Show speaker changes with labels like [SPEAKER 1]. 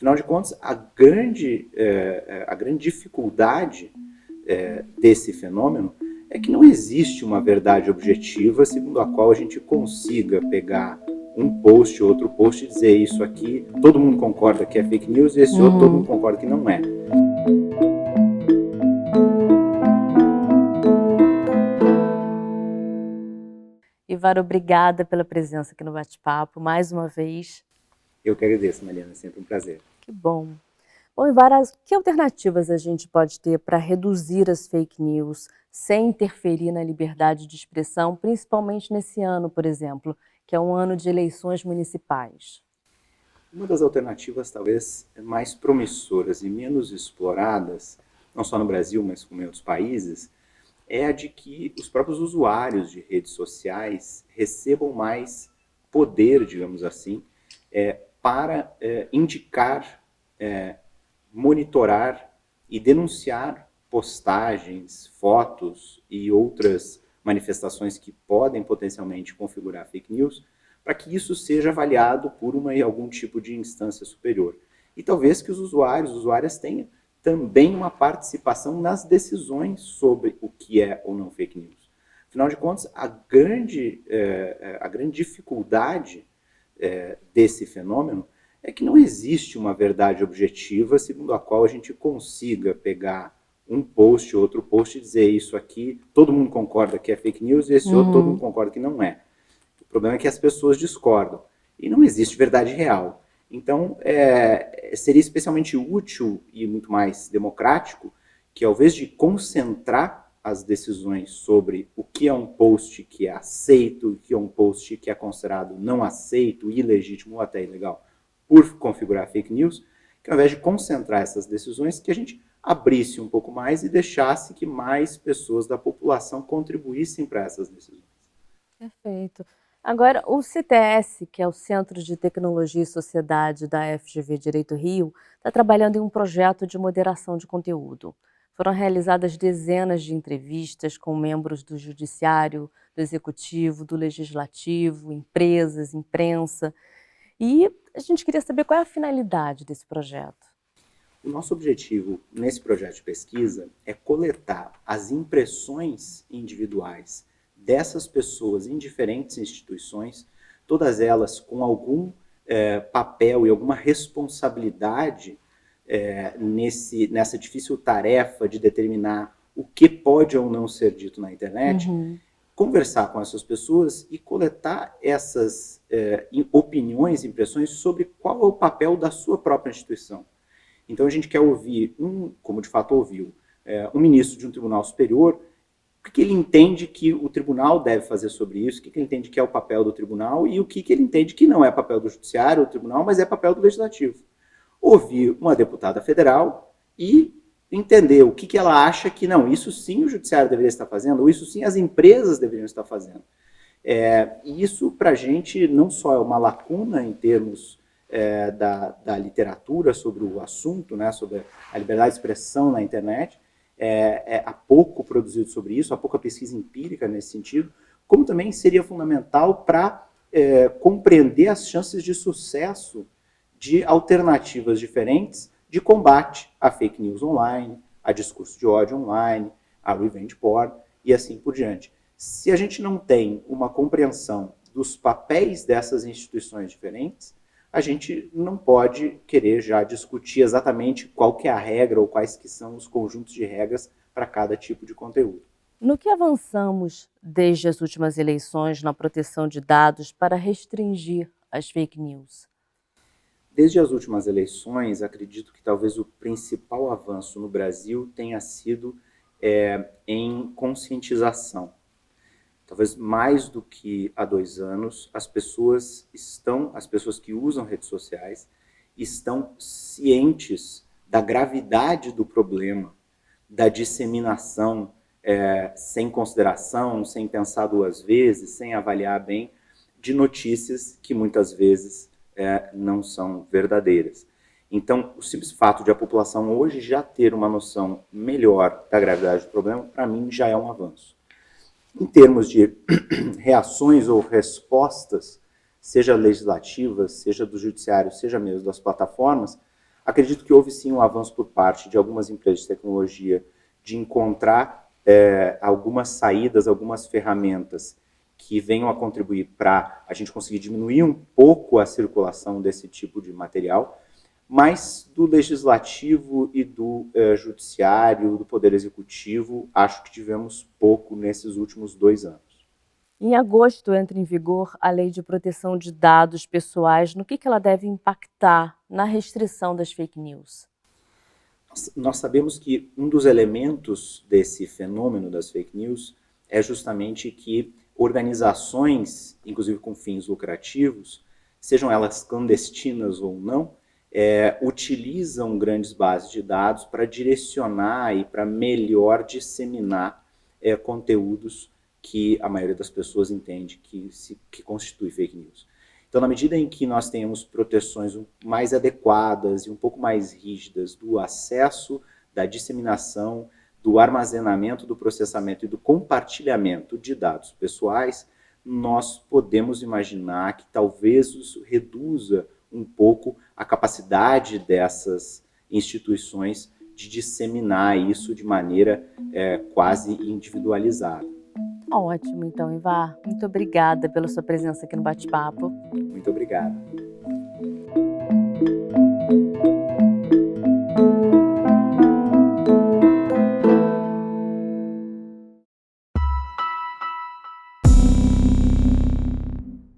[SPEAKER 1] Afinal de contas, a grande dificuldade desse fenômeno é que não existe uma verdade objetiva segundo a qual a gente consiga pegar um post, outro post e dizer isso aqui, todo mundo concorda que é fake news e esse outro todo mundo concorda que não é.
[SPEAKER 2] Ivar, obrigada pela presença aqui no Bate-Papo, mais uma vez.
[SPEAKER 1] Eu que agradeço, Mariana, é sempre um prazer.
[SPEAKER 2] Que bom. Bom, Ivar, que alternativas a gente pode ter para reduzir as fake news sem interferir na liberdade de expressão, principalmente nesse ano, por exemplo, que é um ano de eleições municipais?
[SPEAKER 1] Uma das alternativas talvez mais promissoras e menos exploradas, não só no Brasil, mas como em outros países, é a de que os próprios usuários de redes sociais recebam mais poder, digamos assim, para indicar, monitorar e denunciar postagens, fotos e outras manifestações que podem potencialmente configurar fake news, para que isso seja avaliado por algum tipo de instância superior. E talvez que os usuárias tenham também uma participação nas decisões sobre o que é ou não fake news. Afinal de contas, a grande dificuldade desse fenômeno é que não existe uma verdade objetiva segundo a qual a gente consiga pegar um post, outro post e dizer isso aqui, todo mundo concorda que é fake news e esse outro todo mundo concorda que não é. O problema é que as pessoas discordam e não existe verdade real. Então, seria especialmente útil e muito mais democrático que, ao invés de concentrar as decisões sobre o que é um post que é aceito, o que é um post que é considerado não aceito, ilegítimo ou até ilegal, por configurar fake news, que ao invés de concentrar essas decisões, que a gente abrisse um pouco mais e deixasse que mais pessoas da população contribuíssem para essas decisões.
[SPEAKER 2] Perfeito. Agora, o CTS, que é o Centro de Tecnologia e Sociedade da FGV Direito Rio, está trabalhando em um projeto de moderação de conteúdo. Foram realizadas dezenas de entrevistas com membros do Judiciário, do Executivo, do Legislativo, empresas, imprensa. E a gente queria saber qual é a finalidade desse projeto.
[SPEAKER 1] O nosso objetivo nesse projeto de pesquisa é coletar as impressões individuais dessas pessoas em diferentes instituições, todas elas com algum papel e alguma responsabilidade nessa difícil tarefa de determinar o que pode ou não ser dito na internet, conversar com essas pessoas e coletar essas opiniões, impressões sobre qual é o papel da sua própria instituição. Então a gente quer ouvir, como de fato ouviu, um ministro de um tribunal superior, o que ele entende que o tribunal deve fazer sobre isso, o que ele entende que é o papel do tribunal e o que ele entende que não é papel do judiciário ou do tribunal, mas é papel do legislativo. Ouvir uma deputada federal e entender o que ela acha que não, isso sim o judiciário deveria estar fazendo, ou isso sim as empresas deveriam estar fazendo. E isso para a gente não só é uma lacuna em termos da literatura sobre o assunto, né, sobre a liberdade de expressão na internet, há pouco produzido sobre isso, há pouca pesquisa empírica nesse sentido, como também seria fundamental para compreender as chances de sucesso de alternativas diferentes de combate a fake news online, a discurso de ódio online, a revenge porn e assim por diante. Se a gente não tem uma compreensão dos papéis dessas instituições diferentes, a gente não pode querer já discutir exatamente qual que é a regra ou quais que são os conjuntos de regras para cada tipo de conteúdo.
[SPEAKER 2] No que avançamos desde as últimas eleições na proteção de dados para restringir as fake news?
[SPEAKER 1] Desde as últimas eleições, acredito que talvez o principal avanço no Brasil tenha sido em conscientização. Talvez mais do que há 2 anos, as pessoas que usam redes sociais estão cientes da gravidade do problema, da disseminação sem consideração, sem pensar 2 vezes, sem avaliar bem, de notícias que muitas vezes não são verdadeiras. Então, o simples fato de a população hoje já ter uma noção melhor da gravidade do problema, para mim, já é um avanço. Em termos de reações ou respostas, seja legislativas, seja do judiciário, seja mesmo das plataformas, Acredito que houve sim um avanço por parte de algumas empresas de tecnologia de encontrar algumas saídas, algumas ferramentas que venham a contribuir para a gente conseguir diminuir um pouco a circulação desse tipo de material, mas do legislativo e do judiciário, do poder executivo, acho que tivemos pouco nesses últimos 2 anos.
[SPEAKER 2] Em agosto entra em vigor a Lei de Proteção de Dados Pessoais. No que ela deve impactar na restrição das fake news?
[SPEAKER 1] Nós sabemos que um dos elementos desse fenômeno das fake news é justamente que organizações, inclusive com fins lucrativos, sejam elas clandestinas ou não, utilizam grandes bases de dados para direcionar e para melhor disseminar conteúdos que a maioria das pessoas entende que constitui fake news. Então, na medida em que nós tenhamos proteções mais adequadas e um pouco mais rígidas do acesso, da disseminação, do armazenamento, do processamento e do compartilhamento de dados pessoais, nós podemos imaginar que talvez isso reduza um pouco a capacidade dessas instituições de disseminar isso de maneira quase individualizada.
[SPEAKER 2] Ótimo, então, Ivar. Muito obrigada pela sua presença aqui no bate-papo.
[SPEAKER 1] Muito obrigado.